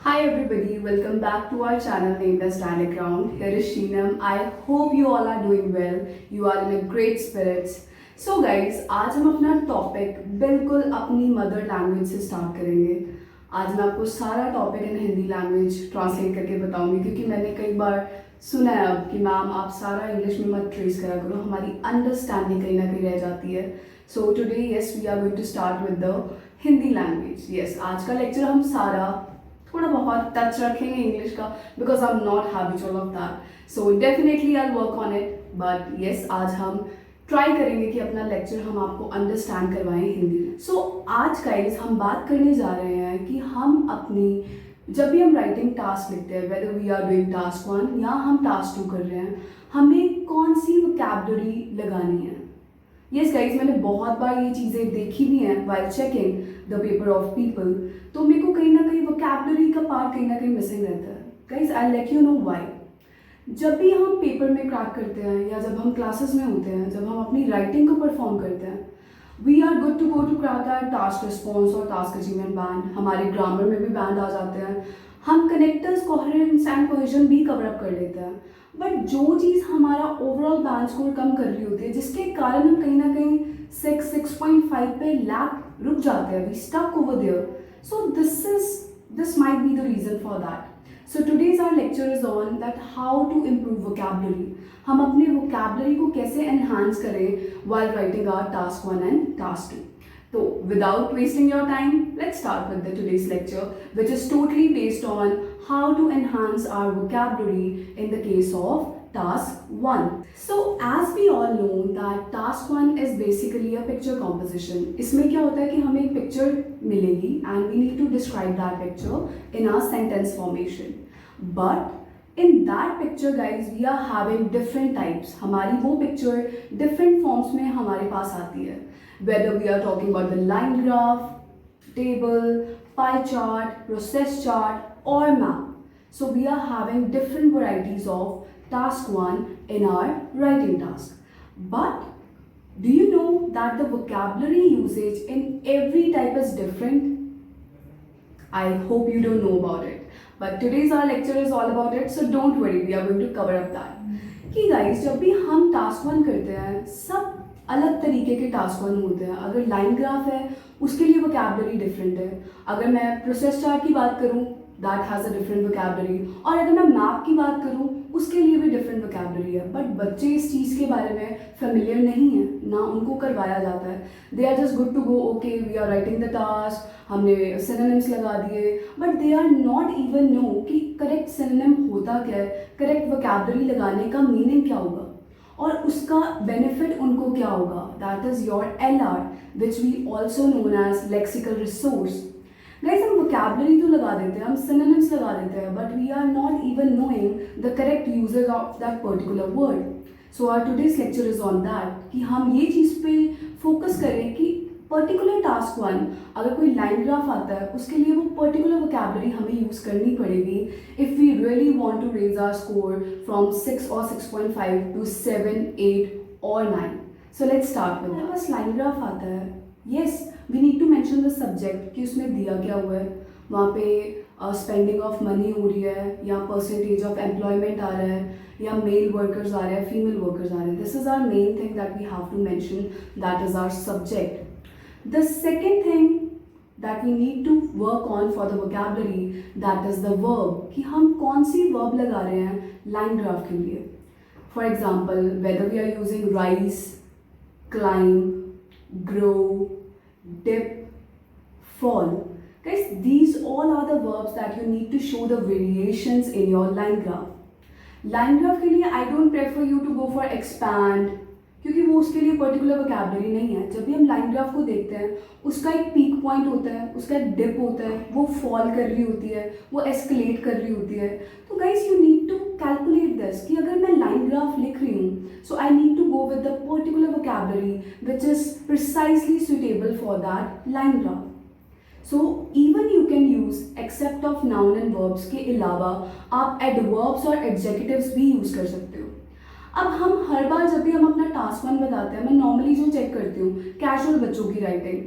Hi everybody, welcome back to our channel named as Dialogue. Here is Sheenam. I hope you all are doing well. You are in a great spirits. So guys, आज हम अपना topic बिल्कुल अपनी mother language से start करेंगे। आज मैं आपको सारा topic in Hindi language translate करके बताऊंगी क्योंकि मैंने कई बार सुना है अब कि मैम आप सारा इंग्लिश में मत ट्रेस करा करो, हमारी अंडरस्टैंडिंग कहीं ना कहीं रह जाती है। So today yes we are going to start with the Hindi language. Yes, आज का लेक्चर हम सारा थोड़ा बहुत टच रखेंगे इंग्लिश का because I am not habitual of that. So definitely I work on it, but yes आज हम ट्राई करेंगे कि अपना लेक्चर हम आपको अंडरस्टैंड करवाएं हिंदी में। सो आज गाइस हम बात करने जा रहे हैं कि हम अपनी जब भी हम राइटिंग टास्क लिखते हैं, whether we are doing task 1 या हम टास्क 2 कर रहे हैं, हमें कौन सी वोकैबुलरी लगानी है। यस गाइज, मैंने बहुत बार ये चीज़ें देखी भी हैं while checking the paper of people, तो मेरे को कहीं ना कहीं वोकैबुलरी का पार्ट कहीं ना कहीं मिसिंग रहता है। Guys I let you know why. जब भी हम पेपर में क्रैक करते हैं या जब हम क्लासेस में होते हैं, जब हम अपनी राइटिंग को परफॉर्म करते हैं, we are good to go to crack that task response और टास्क अचीवमेंट बैंड। हमारे ग्रामर में भी बैंड आ जाते हैं, हम कनेक्टर्स, कोहेरेंस एंड कोहेजन भी कवर अप कर लेते हैं। बट जो चीज़ हमारा ओवरऑल बैंड स्कोर कम कर रही होती है, जिसके कारण हम कहीं ना कहीं 6.5 पे लैक रुक जाते हैं, we stuck over there. So this might be the reason for that. So today's our lecture is on that how to improve vocabulary. हम अपने वोकैबुलरी को कैसे एनहांस करें while writing our task 1 and task 2। So, without wasting your time, let's start with the today's lecture, which is totally based on how to enhance our vocabulary in the case of task 1. So, as we all know that task 1 is basically a picture composition. इसमें क्या होता है कि हमें एक picture मिलेगी and we need to describe that picture in our sentence formation. But in that picture guys, we are having different types. हमारी वो picture different forms में हमारे पास आती है, whether we are talking about the line graph, table, pie chart, process chart or map. So we are having different varieties of task 1 in our writing task. But do you know that the vocabulary usage in every type is different? I hope you don't know about it. But today's our lecture is all about it, so don't worry, we are going to cover up that. कि guys जब भी हम task 1 करते हैं, सब अलग तरीके के टास्क 1 होते हैं। अगर लाइन ग्राफ है उसके लिए वोकैबुलरी डिफरेंट है, अगर मैं प्रोसेस चार्ट की बात करूँ that has a different vocabulary, और अगर मैं मैप की बात करूँ उसके लिए भी डिफरेंट वोकैबुलरी है। बट बच्चे इस चीज़ के बारे में फेमिलियर नहीं है, ना उनको करवाया जाता है। They are just good to go, okay we are writing the task, हमने सिनोनिम्स लगा दिए, but they are not even know कि करेक्ट सिनोनिम होता क्या है, करेक्ट वोकैबुलरी लगाने का मीनिंग क्या होगा और उसका बेनिफिट उनको क्या होगा। That is your LR, which we also known as lexical resource. Guys हम वोकैबुलरी तो लगा देते हैं, हम सिनोनिम्स लगा देते हैं, but we are not even knowing the correct usage of that particular word. So our today's lecture is on that कि हम ये चीज़ पे फोकस करें कि पर्टिकुलर टास्क 1 अगर कोई लाइन ग्राफ आता है उसके लिए वो पर्टिकुलर वोकैबुलरी हमें यूज़ करनी पड़ेगी if we really want to raise our score from 6 और 6.5 टू 7, 8 और 9। So let's start with that. बस लाइन ग्राफ आता है, yes we need to mention the subject कि उसमें दिया क्या हुआ है, वहाँ पे स्पेंडिंग ऑफ मनी हो रही है या परसेंटेज ऑफ एम्प्लॉयमेंट आ रहा है या मेल वर्कर्स आ रहे हैं, फीमेल वर्कर्स आ रहे हैं। This is our main thing that we have to mention, that is our subject. The second thing that we need to work on for the vocabulary, that is the verb, कि हम कौन सी verb लगा रहे हैं line graph के लिए। For example, whether we are using rise, climb, grow, dip, fall. Guys, these all are the verbs that you need to show the variations in your line graph. Line graph के लिए I don't prefer you to go for expand, क्योंकि वो उसके लिए particular vocabulary नहीं है। जब भी हम लाइन ग्राफ को देखते हैं उसका एक पीक पॉइंट होता है, उसका एक डिप होता है, वो फॉल कर रही होती है, वो एस्केलेट कर रही होती है। तो guys you need to calculate this कि अगर मैं लाइन ग्राफ लिख रही हूँ so I need to go with the particular vocabulary which is precisely suitable for that line graph. So even you can use except of noun and verbs के अलावा आप adverbs और एडजेक्टिव्स भी use कर सकते हो। अब हम हर बार जब भी हम अपना टास्क 1 बताते हैं, मैं नॉर्मली जो चेक करती हूँ कैजुअल बच्चों की राइटिंग,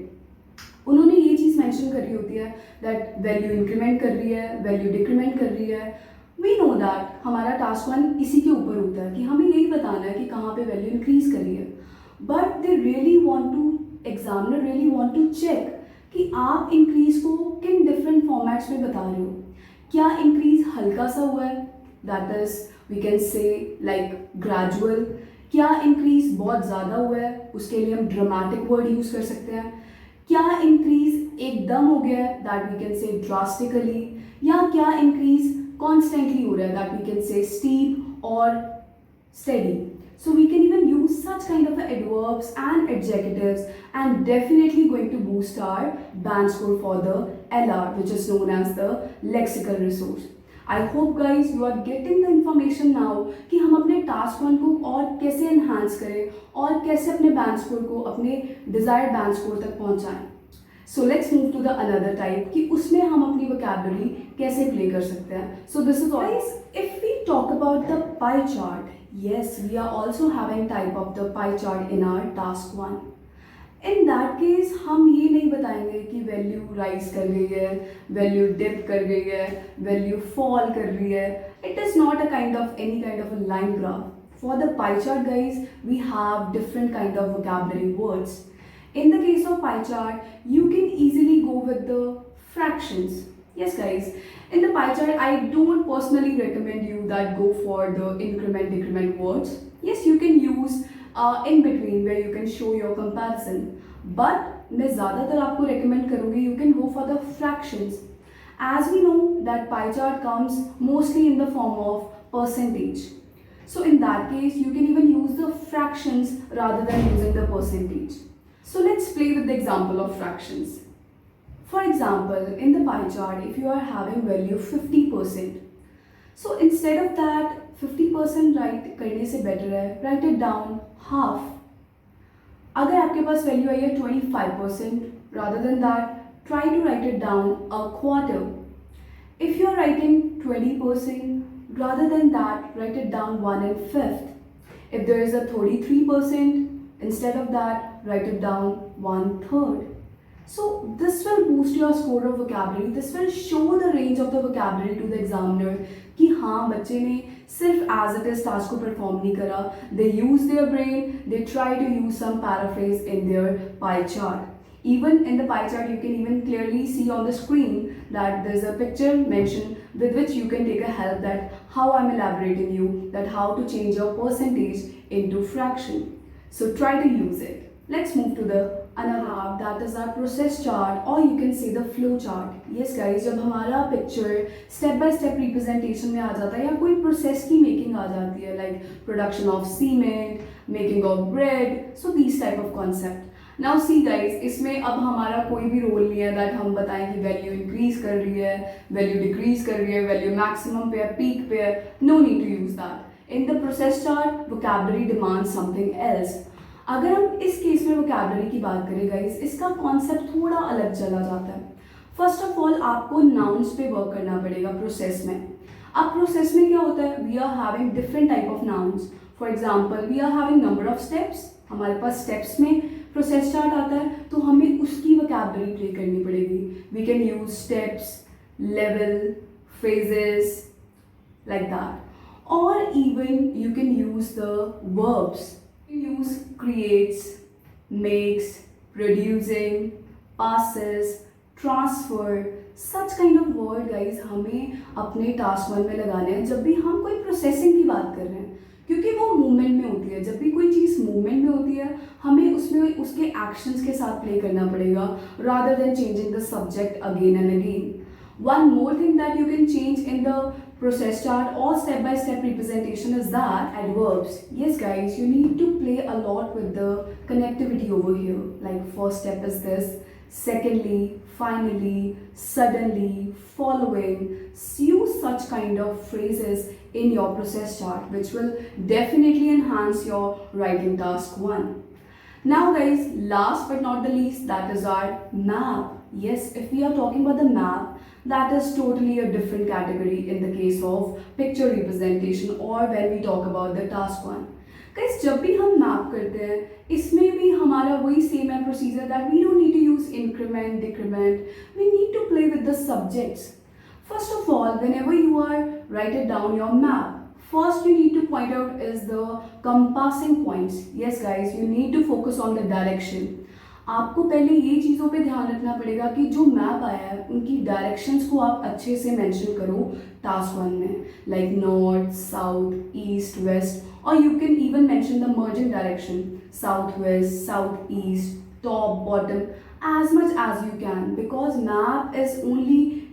उन्होंने ये चीज़ मेंशन करी होती है दैट वैल्यू इंक्रीमेंट कर रही है, वैल्यू डिक्रीमेंट कर रही है। वी नो दैट हमारा टास्क 1 इसी के ऊपर होता है कि हमें यही बताना है कि कहाँ पे वैल्यू इंक्रीज कर रही है। But they really want to, examiner really want to check कि आप इंक्रीज को किन डिफरेंट फॉर्मेट्स में बता रहे हो। क्या इंक्रीज हल्का सा हुआ है, that is we can say like gradual. क्या इंक्रीज बहुत ज़्यादा हुआ है, उसके लिए हम ड्रामेटिक वर्ड यूज़ कर सकते हैं। क्या इंक्रीज एकदम हो गया है, that we can say drastically. या क्या इंक्रीज कॉन्स्टेंटली हो रहा है, that we can say steep और steady. So we can even use such kind of adverbs and adjectives, and definitely going to boost our band score for the LR, which is known as the lexical resource. I hope guys you are getting the information now कि हम अपने task 1 को और कैसे enhance करें और कैसे अपने band score को अपने desired band score तक पहुंचाएं. So let's move to the another type कि उसमें हम अपनी vocabulary कैसे play कर सकते हैं. So this is all. Guys, if we talk about the pie chart, yes, we are also having type of the pie chart in our task 1. In that case हम ये नहीं बताएंगे कि वैल्यू राइज कर गई है, वैल्यू डिप कर गई है, वैल्यू फॉल कर रही है. It is not a kind of any kind of a line graph. For the pie chart guys, we have different kind of vocabulary words. In the case of pie chart, you can easily go with the fractions. Yes guys, in the pie chart, I don't personally recommend you that go for the increment decrement words. Yes, you can use in between where you can show your comparison. But मैं ज़्यादातर आपको recommend करूँगी you can go for the fractions. As we know that pie chart comes mostly in the form of percentage. So in that case, you can even use the fractions rather than using the percentage. So let's play with the example of fractions. For example, in the pie chart, if you are having value 50%, so instead of that 50% write करने से better है write it down half. अगर आपके पास value आई है 25%, rather than that try to write it down a quarter. If you are writing 20%, rather than that write it down 1/5. If there is a 33%, instead of that write it down 1/3. So this will boost your score of vocabulary. This will show the range of the vocabulary to the examiner कि हाँ बच्चे ने सिर्फ as it is task को perform नहीं करा. They use their brain. They try to use some paraphrase in their pie chart. Even in the pie chart, you can even clearly see on the screen that there's a picture mentioned with which you can take a help that how I'm elaborating you that how to change your percentage into fraction. So try to use it. Let's move to the another half, that is our process chart or you can say the flow chart. Yes guys, जब हमारा picture step by step representation में आ जाता है या कोई process की making आ जाती है like production of cement, making of bread, so these type of concept. Now see guys, इसमें अब हमारा कोई भी रोल नहीं है that हम बताएं कि वैल्यू इंक्रीज कर रही है, वैल्यू डिक्रीज कर रही है, वैल्यू मैक्सिमम पे है, पीक पे है. No need to use that. In the process chart vocabulary demands something else. अगर हम इस केस में वोकैबुलरी की बात करें गाइस, इसका कॉन्सेप्ट थोड़ा अलग चला जाता है. फर्स्ट ऑफ ऑल आपको नाउन्स पे वर्क करना पड़ेगा प्रोसेस में. अब प्रोसेस में क्या होता है, we are having different type of nouns. For example we are having number of steps. हमारे पास स्टेप्स में प्रोसेस चार्ट आता है तो हमें उसकी वोकैबुलरी प्ले करनी पड़ेगी. We can use steps, level, phrases like that. और even you can use the verbs. You use creates, makes, producing, passes, transfer, such kind of word guys हमें अपने टास्क 1 में लगाने हैं जब भी हम कोई प्रोसेसिंग की बात कर रहे हैं, क्योंकि वो मूवमेंट में होती है. जब भी कोई चीज़ मूवमेंट में होती है हमें उसमें उसके एक्शंस के साथ प्ले करना पड़ेगा rather than changing the subject again and again. One more thing that you can change in the process chart or step-by-step representation is that adverbs. Yes guys, you need to play a lot with the connectivity over here. Like first step is this, secondly, finally, suddenly, following. Use such kind of phrases in your process chart which will definitely enhance your writing task 1. Now guys, last but not the least, that is our map. Yes, if we are talking about the map, that is totally a different category in the case of picture representation or when we talk about the task 1. Guys, जब भी हम map करते हैं इसमें भी हमारा वही same है procedure that we don't need to use increment, decrement. We need to play with the subjects. First of all, whenever you are write it down your map, first you need to point out is the compassing points. Yes guys, you need to focus on the direction. आपको पहले ये चीज़ों पे ध्यान रखना पड़ेगा कि जो मैप आया है उनकी डायरेक्शंस को आप अच्छे से मेंशन करो टास्क वन में, like north, south, east, west, और you can even mention the merging direction, south west, south east, top, bottom, as much as you can, because map is only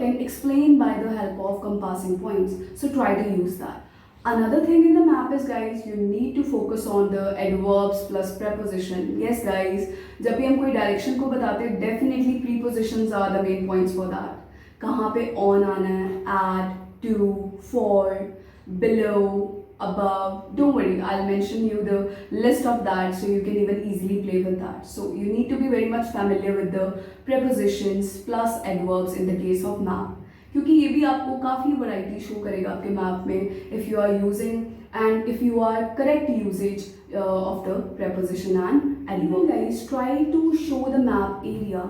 can explain by the help of compassing points. So try to use that. Another thing in the map is guys, you need to focus on the adverbs plus preposition. Yes guys, जब भी हम कोई direction को बताते हैं, definitely prepositions are the main points for that. कहाँ पे on आना है, at, to, for, below, above. Don't worry, I'll mention you the list of that so you can even easily play with that. So you need to be very much familiar with the prepositions plus adverbs in the case of map, क्योंकि ये भी आपको काफ़ी variety show करेगा आपके map में if you are using and if you are correct usage of the preposition and adverb. Guys, try to show the map area.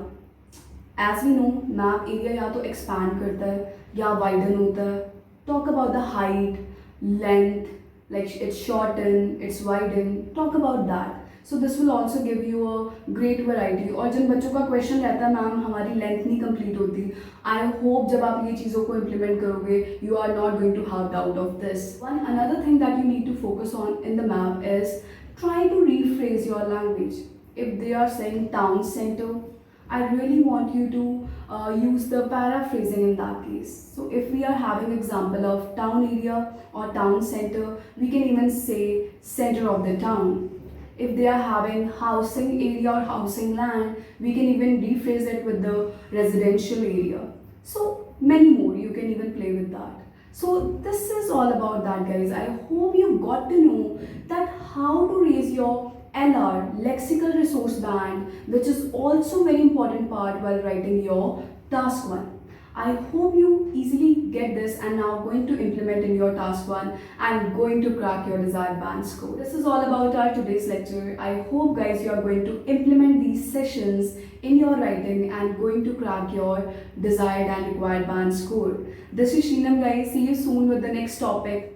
As we know, map area या तो expand करता है या widen होता है. Talk about the height, length, like it's shorten, it's widen. Talk about that. So this will also give you a great variety. और जिन बच्चों का क्वेश्चन रहता है मैम हमारी लेंथ नहीं कंप्लीट होती, आई होप जब आप ये चीज़ों को इम्प्लीमेंट करोगे you are not going to have doubt of this. One another thing that you need to focus on in the map is try to rephrase your language. If they are saying town center, I really want you to use the paraphrasing in that case. So if we are having example of town area or town center, we can even say center of the town. If they are having housing area or housing land, we can even rephrase it with the residential area. So many more, you can even play with that. So this is all about that guys. I hope you got to know that how to raise your LR, lexical resource band, which is also very important part while writing your task 1. I hope you easily get this and now going to implement in your task 1 and going to crack your desired band score. This is all about our today's lecture. I hope guys you are going to implement these sessions in your writing and going to crack your desired and required band score. This is Sheenam guys. See you soon with the next topic.